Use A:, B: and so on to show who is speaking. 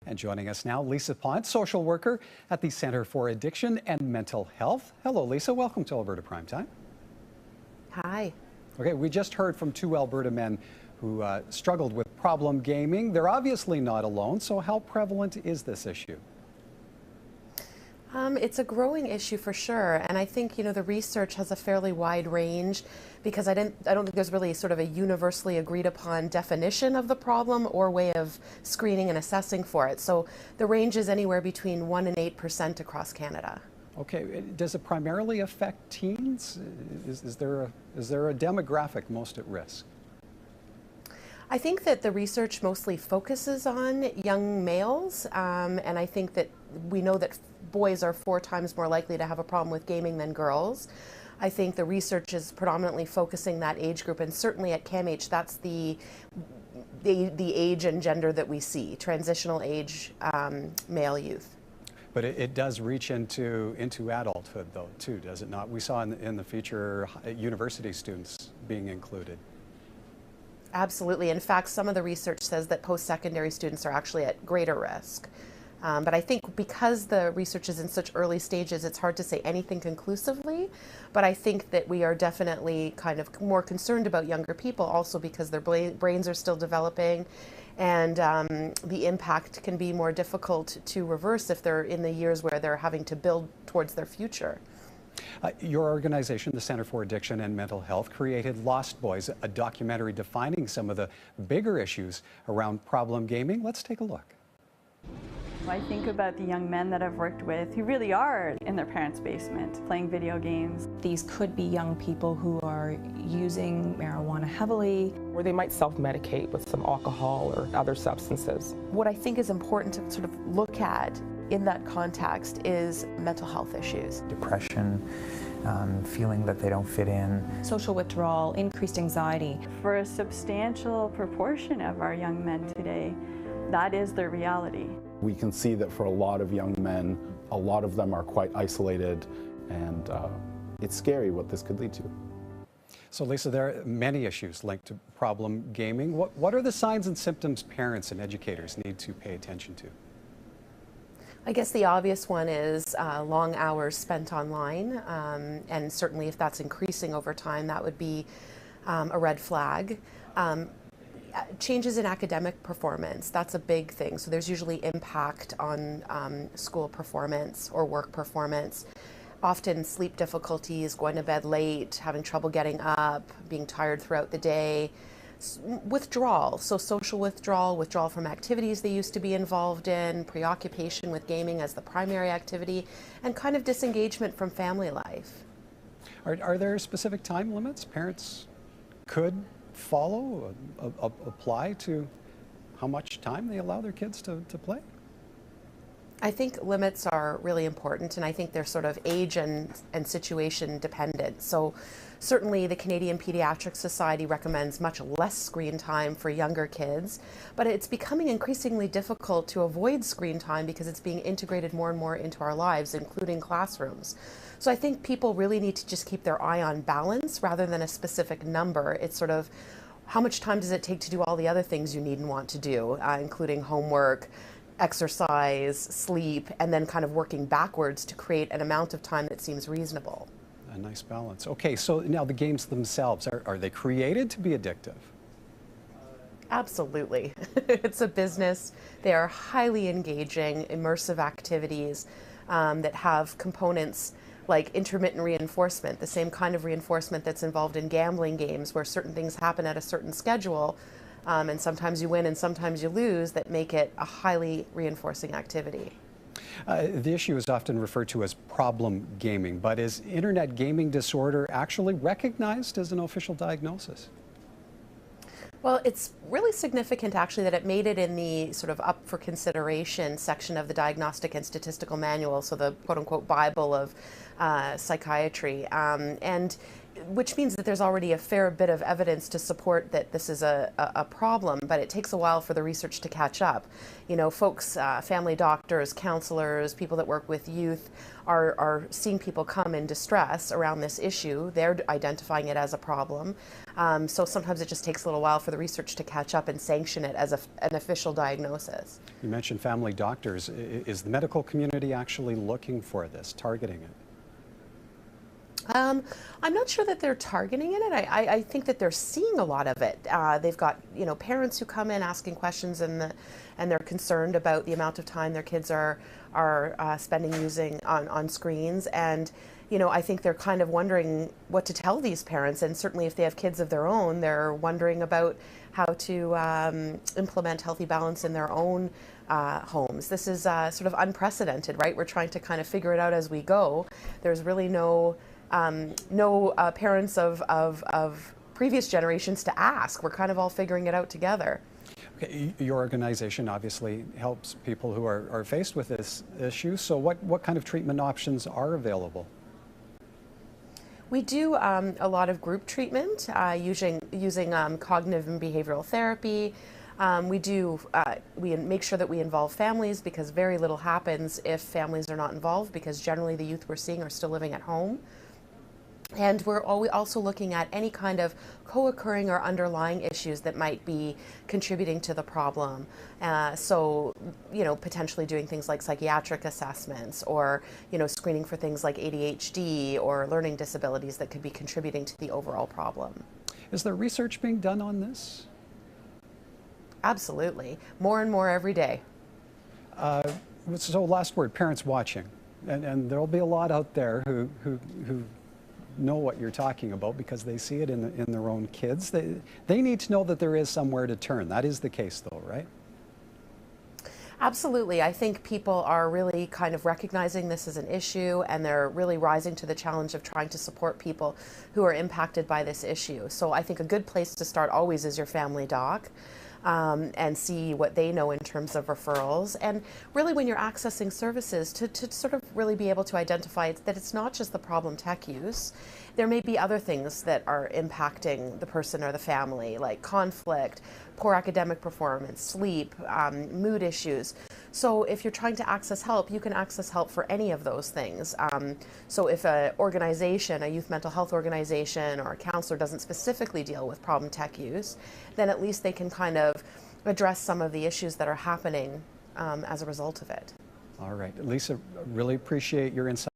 A: And joining us now, Lisa Pont, social worker at the Centre for Addiction and Mental Health. Hello, Lisa. Welcome to Alberta Primetime.
B: Hi.
A: Okay, we just heard from two Alberta men who struggled with problem gaming. They're obviously not alone, so how prevalent is this issue?
B: It's a growing issue for sure, and I think the research has a fairly wide range because I don't think there's really sort of a universally agreed upon definition of the problem or way of screening and assessing for it. So the range is anywhere between 1% and 8% across Canada.
A: Okay, does it primarily affect teens? Is there a demographic most at risk?
B: I think that the research mostly focuses on young males, and I think that we know that boys are 4 times more likely to have a problem with gaming than girls. I think the research is predominantly focusing that age group, and certainly at CAMH, that's the age and gender that we see, transitional age male youth.
A: But it does reach into adulthood, though, too, does it not? We saw in the future university students being included.
B: Absolutely. In fact, some of the research says that post-secondary students are actually at greater risk. But I think because the research is in such early stages, it's hard to say anything conclusively. But I think that we are definitely kind of more concerned about younger people also because their brains are still developing, and the impact can be more difficult to reverse if they're in the years where they're having to build towards their future.
A: Your organization, the Centre for Addiction and Mental Health, created Lost Boys, a documentary defining some of the bigger issues around problem gaming. Let's take a look.
C: I think about the young men that I've worked with who really are in their parents' basement playing video games.
D: These could be young people who are using marijuana heavily.
E: Or they might self-medicate with some alcohol or other substances.
F: What I think is important to sort of look at in that context is mental health issues.
G: Depression, feeling that they don't fit in.
D: Social withdrawal, increased anxiety.
C: For a substantial proportion of our young men today, that is their reality.
H: We can see that for a lot of young men, a lot of them are quite isolated, and it's scary what this could lead to.
A: So Lisa, there are many issues linked to problem gaming. What are the signs and symptoms parents and educators need to pay attention to?
B: I guess the obvious one is long hours spent online, and certainly if that's increasing over time, that would be a red flag. Changes in academic performance, that's a big thing. So there's usually impact on school performance or work performance. Often sleep difficulties, going to bed late, having trouble getting up, being tired throughout the day. Withdrawal, so social withdrawal, withdrawal from activities they used to be involved in, preoccupation with gaming as the primary activity, and kind of disengagement from family life.
A: Are there specific time limits parents could follow, apply to how much time they allow their kids to play?
B: I think limits are really important, and I think they're sort of age and situation dependent. So certainly the Canadian Pediatric Society recommends much less screen time for younger kids, but it's becoming increasingly difficult to avoid screen time because it's being integrated more and more into our lives, including classrooms. So I think people really need to just keep their eye on balance rather than a specific number. It's sort of how much time does it take to do all the other things you need and want to do, including homework, exercise, sleep, and then kind of working backwards to create an amount of time that seems reasonable.
A: A nice balance. Okay, so now the games themselves, are they created to be addictive?
B: Absolutely. It's a business. They are highly engaging, immersive activities that have components like intermittent reinforcement, the same kind of reinforcement that's involved in gambling games where certain things happen at a certain schedule, and sometimes you win and sometimes you lose, that make it a highly reinforcing activity.
A: The issue is often referred to as problem gaming, but is internet gaming disorder actually recognized as an official diagnosis?
B: Well, it's really significant actually that it made it in the sort of up for consideration section of the Diagnostic and Statistical Manual, so the quote-unquote Bible of psychiatry. And which means that there's already a fair bit of evidence to support that this is a problem, but it takes a while for the research to catch up. You know, folks, family doctors, counselors, people that work with youth are seeing people come in distress around this issue. They're identifying it as a problem. So sometimes it just takes a little while for the research to catch up and sanction it as an official diagnosis.
A: You mentioned family doctors. Is the medical community actually looking for this, targeting it?
B: I'm not sure that they're targeting it. I think that they're seeing a lot of it. They've got, you know, parents who come in asking questions, and they're concerned about the amount of time their kids are spending using on screens. And you know, I think they're kind of wondering what to tell these parents. And certainly, if they have kids of their own, they're wondering about how to implement healthy balance in their own homes. This is sort of unprecedented, right? We're trying to kind of figure it out as we go. There's really no parents of previous generations to ask. We're kind of all figuring it out together.
A: Okay, your organization obviously helps people who are faced with this issue. So what kind of treatment options are available?
B: We do a lot of group treatment using cognitive and behavioral therapy. We make sure that we involve families, because very little happens if families are not involved, because generally the youth we're seeing are still living at home. And we're also looking at any kind of co-occurring or underlying issues that might be contributing to the problem. So, you know, potentially doing things like psychiatric assessments, or, you know, screening for things like ADHD or learning disabilities that could be contributing to the overall problem.
A: Is there research being done on this?
B: Absolutely. More and more every day.
A: So last word, parents watching. And there'll be a lot out there who know what you're talking about, because they see it in their own kids. They need to know that there is somewhere to turn. That is the case, though, right?
B: Absolutely. I think people are really kind of recognizing this as an issue, and they're really rising to the challenge of trying to support people who are impacted by this issue. So I think a good place to start always is your family doc. And see what they know in terms of referrals. And really, when you're accessing services, to sort of really be able to identify that it's not just the problem tech use. There may be other things that are impacting the person or the family, like conflict, poor academic performance, sleep, mood issues. So if you're trying to access help, you can access help for any of those things. So if an organization, a youth mental health organization or a counselor doesn't specifically deal with problem tech use, then at least they can kind of address some of the issues that are happening as a result of it.
A: All right. Lisa, really appreciate your insight.